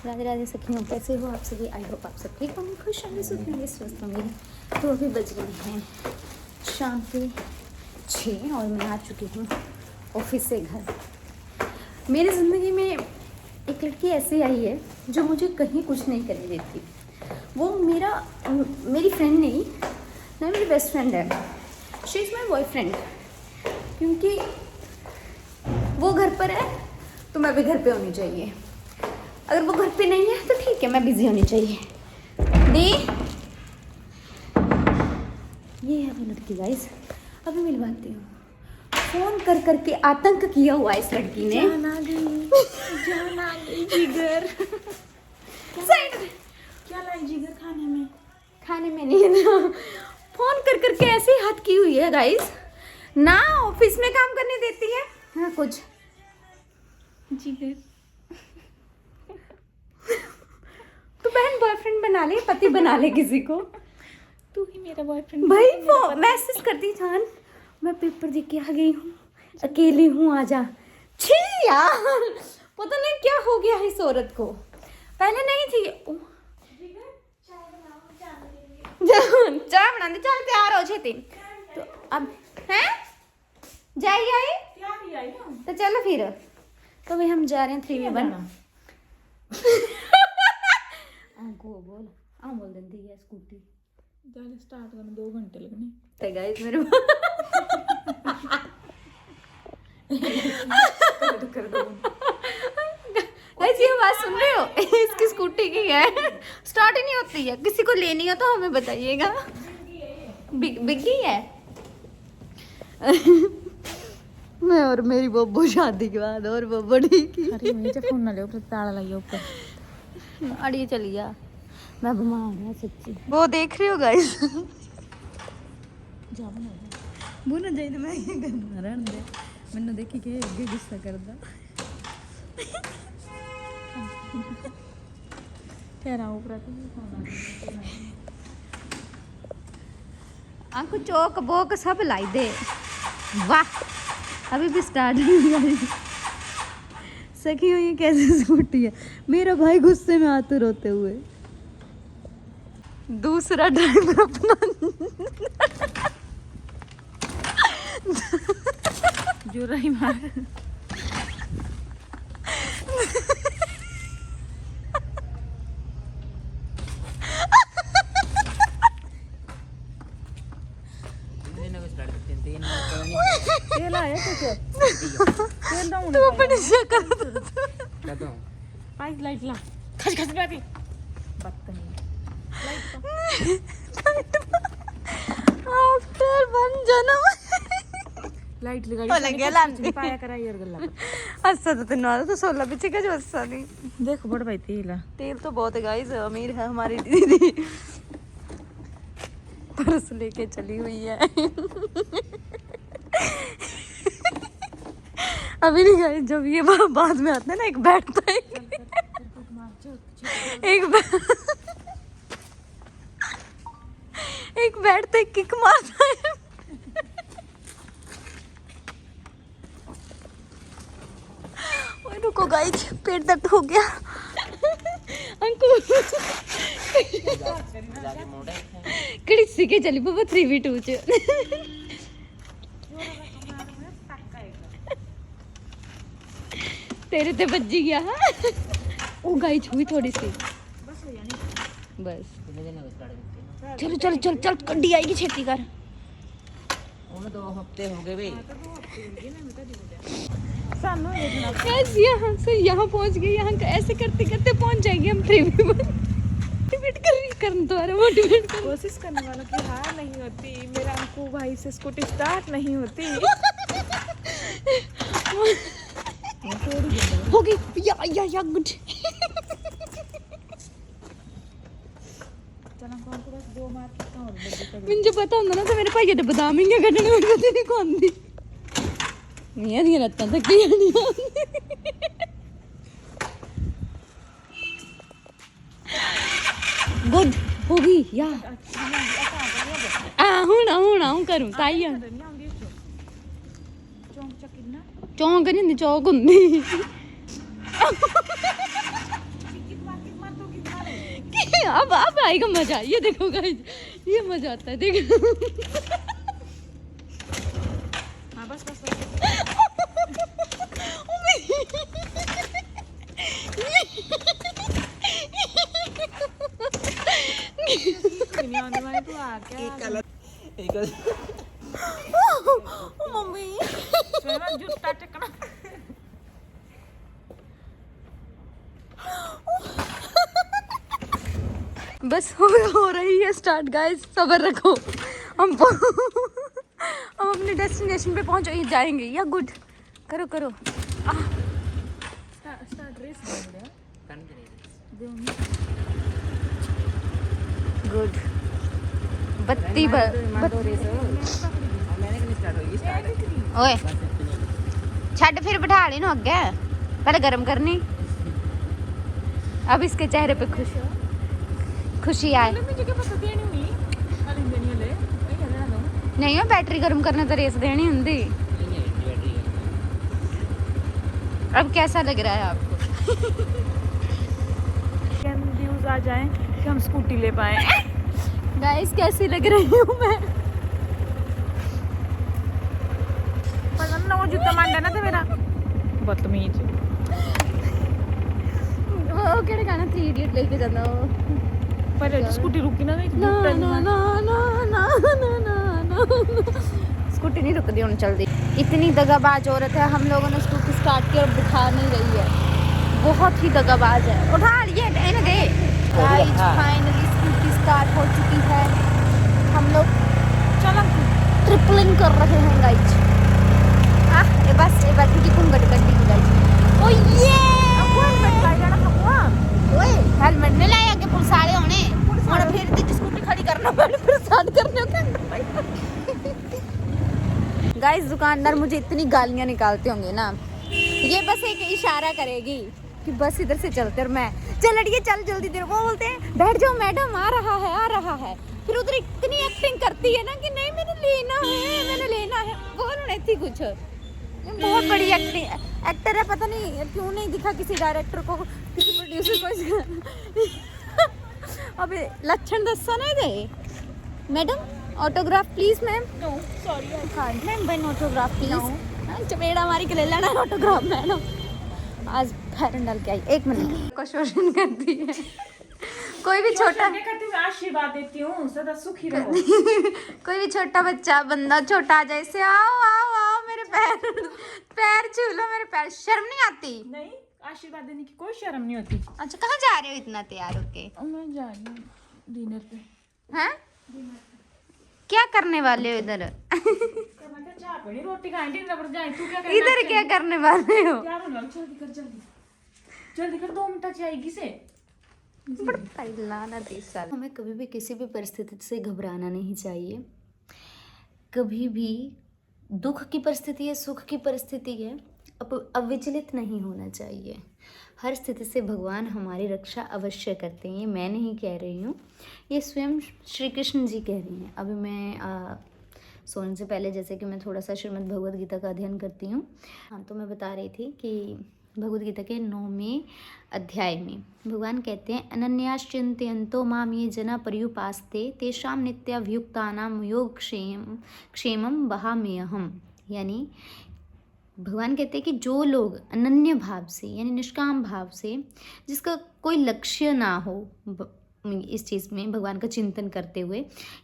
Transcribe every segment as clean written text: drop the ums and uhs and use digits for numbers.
राधे राधे सखियों, कैसे हो आप सभी? आई होप आप सब ठीक होंगे, खुश होंगे, सुख होंगे, स्वस्थ होंगे। तो अभी बज रहे हैं शाम के 6 और मैं आ चुकी हूँ ऑफिस से घर। मेरी ज़िंदगी में एक लड़की ऐसी आई है जो मुझे कहीं कुछ नहीं करने देती। वो मेरी फ्रेंड नहीं ना, मेरी बेस्ट फ्रेंड है। She is my boyfriend. क्योंकि वो घर पर है तो मैं भी घर पे होनी चाहिए। अगर वो घर पे नहीं है तो ठीक है, मैं बिजी होनी चाहिए। दी ये है वो लड़की गाइस, अभी मिलवाती हूँ। फोन कर करके आतंक किया हुआ इस लड़की ने। जान आ गई जिगर। क्या लाई जिगर खाने में? खाने में नहीं ना, फोन कर करके ऐसे ही हद की हुई है गाइस। ना ऑफिस में काम करने देती है ना कुछ। जिगर तो बहन बॉयफ्रेंड बना ले, पति बना ले किसी को। तू ही मेरा बॉयफ्रेंड भाई वो मैसेज करती जान, मैं पेपर दे के आ गई हूँ, अकेली हूँ, आजा। छी यार, पता नहीं क्या हो गया है इस औरत को। पहले नहीं थी। चाय बना दे, चल तैयार हो छेती। तो अब हैं जाइए आई तो चलो फिर। तो भाई हम जा रहे हैं 3v1। बोल बोल देती है स्कूटी स्टार्ट करने 2 घंटे लगने। तो गाइस मेरे कर दो। गाइस ये बात सुन रहे हो? इसकी स्कूटी की है, स्टार्ट ही नहीं होती है। किसी को लेनी हो तो हमें बताइएगा। बिग्गी है। मैं और मेरी बब्बू शादी के बाद और बब्बू ठीक ही। अरे मुझे फोन ना ले, ऊपर ताला लगाइए ऊपर। अड़ी चलिए, मैं बीमार हूँ सच्ची। वो देख रही हो गाइस? जा बना वो ना जाए मैं ये करना रहन दे, मैंने देखी कि अगे गुस्सा करदा। ठहरा ऊपर आंखों चौक बोक सब लाई दे। वाह, अभी भी स्टार्ट नहीं हुई। सखी हुई कैसे स्कूटी है। मेरा भाई गुस्से में आते रोते हुए, दूसरा ड्राइवर अपना जो रही मार। तेल आया कुछ? तेल डाउन तू अपनी शक्ल पाइप लाइट ला। खच खच बैठी बदतमीज। आफ्टर 1 जन्म लाइट लगा पाया करा यार गल्ला। हस्सा तो तेन आ तो 16 पीछे का जो हस्सा नहीं। देखो बड़ भाई तेल तो बहुत है गाइस, अमीर है हमारी दीदी। पर्स लेके चली हुई है। अभी नहीं गाइस, जब ये बाद में आता है ना, एक बैठता है, एक बैठता है, किक मारता है। ओए रुको गाइस, पेट दर्द हो गया। अंकु कड़ी सीखे चली बाबा 3v2 च। तेरे ते बज्जी गया। ओ गाइस हुई थोड़ी सी बस। चलो चल चल चल, गड्डी आएगी, छेती कर। 2 हफ्ते हो गए ऐसे यहाँ से यहाँ पहुँच गए, यहाँ ऐसे करते करते पहुँच जाएंगे हम 3v1। मोटिवेट कर दोबारा मोटिवेट कर। कोशिश करने वालों की हार नहीं होती। मेरा अंकु भाई से स्कूटी स्टार्ट नहीं होती। हो गई या गुड। मुझे पता होंदा ना तो मेरे भाई दे बदाम ही कटने में कदी नहीं खांदी। मियां दी लत्तां तक नहीं आंदी। गुड हो गई या हूं करूं ताई चौंक नहीं होंदी, चौक होंदी। अब आएगा मजा। ये देखो गाइस, ये मजा आता है, देखो। हाँ बस बस, बस। मम्मी जूता चकना। बस हो रही है स्टार्ट गाइस, सब्र रखो। हम अपने डेस्टिनेशन पे पहुंच जाएंगे। या गुड करो करो। Start race good. बत्ती ओए छड़ फिर बिठा ली ना अगे, पहले गर्म करनी। अब इसके चेहरे पे खुशी आए। नहीं है बैटरी गर्म करने तो रेस देनी होंगी। अब कैसा लग रहा है आपको? व्यूज आ जाएं कि हम स्कूटी ले पाए। गाइस कैसी लग रही हूँ मैं? पता ना वो जूता मांडा ना था मेरा, बदतमीज। वो केड़े गाना 3 इडियट लेके जाना वो, पर स्कूटी रुकी ना गई। ना ना ना ना ना ना ना, स्कूटी नहीं रुक दी उन्हें चल दी। इतनी दगाबाज औरत है, हम लोगों ने स्कूटी स्टार्ट की और दिखा नहीं रही है, बहुत ही दगाबाज है। उठा लिए दे। गाइस फाइनली स्कूटी स्टार्ट हो चुकी है, हम लोग चलो ट्रिपलिंग कर रहे हैं गाइस। ये बस की कुंगट गड्डी की गाइस। ओ ये ओए हेलमेट नहीं लाया के पुलिस वाले होने और फिर दी स्कूटी खड़ी करना पड़े, फिर स्टार्ट करने का। गाइस दुकानदार मुझे इतनी गालियां निकालते होंगे ना, ये बस एक इशारा करेगी कि बस इधर से चलते, और मैं चल अड़िए चल जल्दी देर। वो बोलते हैं बैठ जाओ मैडम, आ रहा है। फिर उधर इतनी एक्टिंग करती है ना कि नहीं मैंने लेना है। बोल रही थी कुछ, बहुत बड़ी एक्टर है, पता नहीं क्यों नहीं दिखा किसी डायरेक्टर को, किसी प्रोड्यूसर को। अबे लक्षण दस्सा नहीं दे। Madam autograph please ma'am. No sorry I can't ma'am, one autograph please. चपेड़ा मारी के ले लेना ऑटोग्राफ मैडम। आज फैरन डाल के आई, 1 मिनट को शोषण करती है। कोई भी छोटा आशीर्वाद देती हूँ, सदा सुखी रहो। कोई भी छोटा बच्चा बंदा छोटा जैसे आओ आओ आओ मेरे पैर छू लो मेरे पैर, शर्म नहीं आती? नहीं, आशीर्वाद देने की कोई शर्म नहीं होती। अच्छा कहाँ जा रहे हो इतना तैयार होके? मैं जा रही हूँ डिनर पे। हैं? क्या करने वाले हो इधर? रोटी खाएंगे, इधर क्या करने वाले हो? जल्दी कर 2 मिनट आएगी से। हमें कभी भी किसी भी परिस्थिति से घबराना नहीं चाहिए। कभी भी दुख की परिस्थिति है, सुख की परिस्थिति है, अविचलित नहीं होना चाहिए। हर स्थिति से भगवान हमारी रक्षा अवश्य करते हैं। ये मैं नहीं कह रही हूँ, ये स्वयं श्री कृष्ण जी कह रही हैं। अभी मैं सोने से पहले जैसे कि मैं थोड़ा सा श्रीमद् भगवद गीता का अध्ययन करती हूँ, हाँ, तो मैं बता रही थी कि भगवद गीता के 9वें अध्याय में भगवान कहते हैं अनन्याश्चिन्तयन्तो माम ये जना पर्युपास्ते तेषां नित्याभियुक्तानां योग क्षेमं वहाम्यहम्। यानी भगवान कहते हैं कि जो लोग अनन्य भाव से यानी निष्काम भाव से, जिसका कोई लक्ष्य ना हो इस चीज़ में भगवान का चिंतन करते हुए,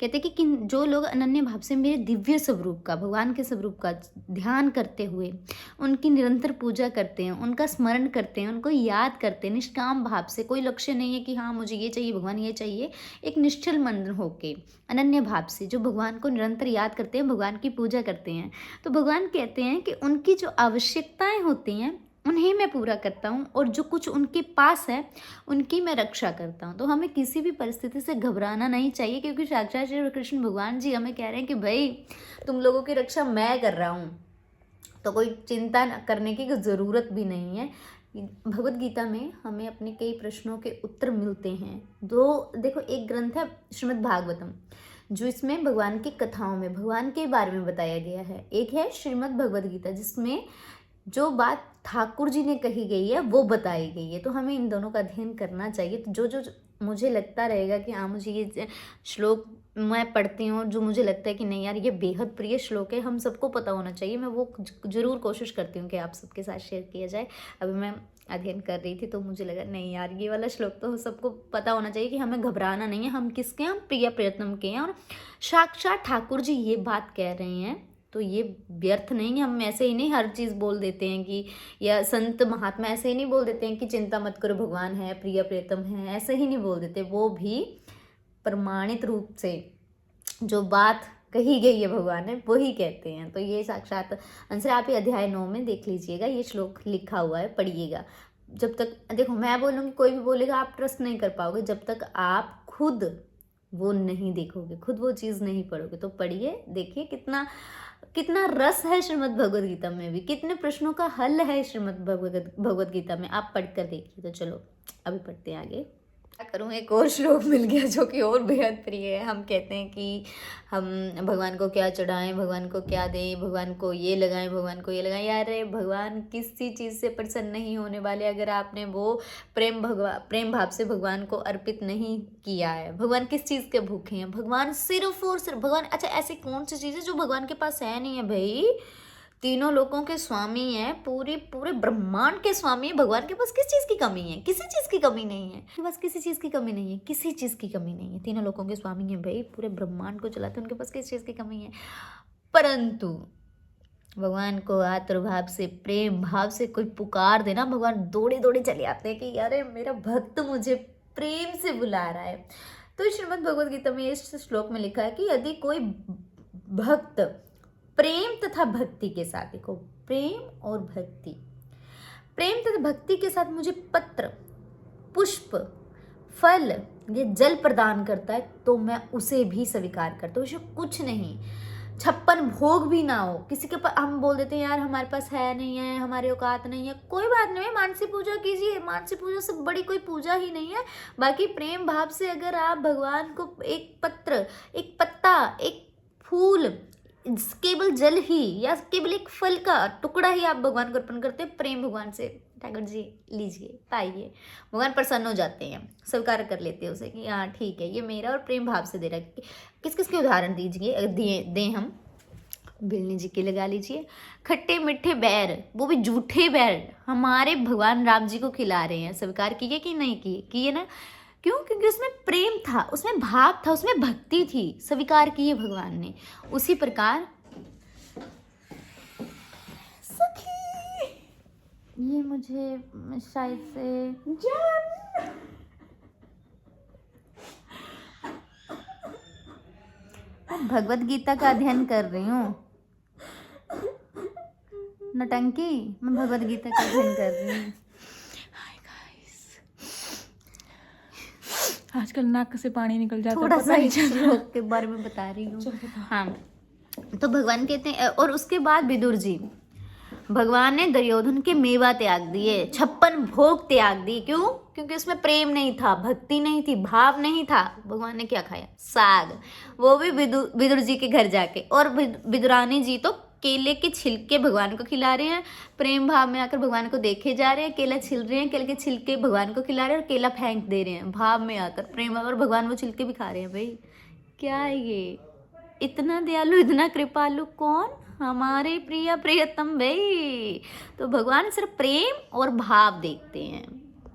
कहते हैं कि जो लोग अनन्य भाव से मेरे दिव्य स्वरूप का, भगवान के स्वरूप का ध्यान करते हुए उनकी निरंतर पूजा करते हैं, उनका स्मरण करते हैं, उनको याद करते हैं निष्काम भाव से, कोई लक्ष्य नहीं है कि हाँ मुझे ये चाहिए भगवान ये चाहिए, एक निश्चल मन होके अनन्य भाव से जो भगवान को निरंतर याद करते हैं, भगवान की पूजा करते हैं, तो भगवान कहते हैं कि उनकी जो आवश्यकताएँ होती हैं उन्हें मैं पूरा करता हूँ, और जो कुछ उनके पास है उनकी मैं रक्षा करता हूँ। तो हमें किसी भी परिस्थिति से घबराना नहीं चाहिए, क्योंकि साक्षात श्री कृष्ण भगवान जी हमें कह रहे हैं कि भाई तुम लोगों की रक्षा मैं कर रहा हूँ, तो कोई चिंता करने की ज़रूरत भी नहीं है। भगवद गीता में हमें अपने कई प्रश्नों के उत्तर मिलते हैं। देखो एक ग्रंथ है श्रीमद् भागवतम, जो इसमें भगवान की कथाओं में भगवान के बारे में बताया गया है। एक है श्रीमद् भगवद गीता, जिसमें जो बात ठाकुर जी ने कही गई है वो बताई गई है। तो हमें इन दोनों का अध्ययन करना चाहिए। तो जो मुझे लगता रहेगा कि हाँ, मुझे ये श्लोक मैं पढ़ती हूँ जो मुझे लगता है कि नहीं यार ये बेहद प्रिय श्लोक है, हम सबको पता होना चाहिए। मैं वो ज़रूर कोशिश करती हूँ कि आप सबके साथ शेयर किया जाए। अभी मैं अध्ययन कर रही थी तो मुझे लगा नहीं यार ये वाला श्लोक तो सबको पता होना चाहिए कि हमें घबराना नहीं है, हम किसके हैं, हम प्रिय प्रियतम के हैं। और साक्षात ठाकुर जी ये बात कह रहे हैं तो ये व्यर्थ नहीं है। हम ऐसे ही नहीं हर चीज़ बोल देते हैं कि, या संत महात्मा ऐसे ही नहीं बोल देते हैं कि चिंता मत करो भगवान है, प्रिय प्रियतम है, ऐसे ही नहीं बोल देते। वो भी प्रमाणित रूप से जो बात कही गई है भगवान ने वही कहते हैं। तो ये साक्षात आंसर आप ये अध्याय 9 में देख लीजिएगा, ये श्लोक लिखा हुआ है, पढ़िएगा। जब तक देखो मैं बोलूँगी कोई भी बोलेगा आप ट्रस्ट नहीं कर पाओगे जब तक आप खुद वो नहीं देखोगे, खुद वो चीज़ नहीं पढ़ोगे। तो पढ़िए, देखिए कितना कितना रस है श्रीमद् भगवद गीता में भी, कितने प्रश्नों का हल है श्रीमद् भगवद गीता में, आप पढ़कर देखिए। तो चलो अभी पढ़ते हैं आगे। क्या करूँ, एक और श्लोक मिल गया जो कि और बेहद प्रिय है। हम कहते हैं कि हम भगवान को क्या चढ़ाएं, भगवान को क्या दें, भगवान को ये लगाएं, भगवान को ये लगाएं। यार भगवान किसी चीज़ से प्रसन्न नहीं होने वाले अगर आपने वो प्रेम भाव से भगवान को अर्पित नहीं किया है। भगवान किस चीज़ के भूखे हैं? भगवान सिर्फ और सिर्फ भगवान। अच्छा ऐसी कौन सी चीज़ है जो भगवान के पास है नहीं है भाई? तीनों लोकों के स्वामी हैं, पूरे ब्रह्मांड के स्वामी है। भगवान के पास किस चीज़ की कमी है? किसी चीज़ की कमी नहीं है, उसके पास किसी चीज़ की कमी नहीं है, किसी चीज़ की कमी नहीं है। तीनों लोकों के स्वामी हैं भाई, पूरे ब्रह्मांड को चलाते हैं, उनके पास किस चीज़ की कमी है? परंतु भगवान को आतुर भाव से, प्रेम भाव से कोई पुकार देना, भगवान दौड़े दौड़े चले आते हैं कि अरे मेरा भक्त मुझे प्रेम से बुला रहा है। तो श्रीमद् भगवद गीता में इस श्लोक में लिखा है कि यदि कोई भक्त प्रेम तथा भक्ति के साथ, देखो प्रेम और भक्ति, प्रेम तथा भक्ति के साथ मुझे पत्र, पुष्प, फल या जल प्रदान करता है तो मैं उसे भी स्वीकार करता हूँ। उसे कुछ नहीं, 56 भोग भी ना हो किसी के पास। हम बोल देते हैं यार हमारे पास है नहीं है, हमारे औकात नहीं है, कोई बात नहीं है, मानसी पूजा कीजिए। मानसी पूजा से बड़ी कोई पूजा ही नहीं है। बाकी प्रेम भाव से अगर आप भगवान को एक पत्र, एक पत्ता, एक फूल, केवल जल ही या केवल एक फल का टुकड़ा ही आप भगवान को अर्पण करते हैं, प्रेम भगवान से, ठाकुर जी लीजिए, पाइए, भगवान प्रसन्न हो जाते हैं, स्वीकार कर लेते हैं उसे कि हाँ ठीक है ये मेरा, और प्रेम भाव से दे रहा है। किस किस के उदाहरण दीजिए, दें हम, बिलनी जी के लगा लीजिए। खट्टे मीठे बैर, वो भी झूठे बैर हमारे भगवान राम जी को खिला रहे हैं, स्वीकार किए कि नहीं किए ना? क्यों? क्योंकि उसमें प्रेम था, उसमें भाव था, उसमें भक्ति थी, स्वीकार किए भगवान ने। उसी प्रकार सखी, ये मुझे शायद से मैं भगवद गीता का अध्ययन कर रही हूँ, नटंकी, मैं भगवद गीता का अध्ययन कर रही हूँ। आजकल नाक से पानी निकल जाता है, थोड़ा सा श्लोक के बारे में बता रही हूँ। हाँ, तो भगवान कहते हैं, और उसके बाद विदुर जी, भगवान ने दुर्योधन के मेवा त्याग दिए, 56 भोग त्याग दिए। क्यों? क्योंकि उसमें प्रेम नहीं था, भक्ति नहीं थी, भाव नहीं था। भगवान ने क्या खाया? साग, वो भी विदुर जी के घर जाके। और विदुरानी जी तो केले के छिलके भगवान को खिला रहे हैं, प्रेम भाव में आकर भगवान को देखे जा रहे हैं, केला छिल रहे हैं, केले के छिलके भगवान को खिला रहे हैं और केला फेंक दे रहे हैं भाव में आकर, प्रेम भाव, और भगवान वो छिलके भी खा रहे हैं। भाई क्या है ये? इतना दयालु, इतना कृपालु कौन? हमारे प्रिय प्रियतम भाई। तो भगवान सिर्फ प्रेम और भाव देखते हैं।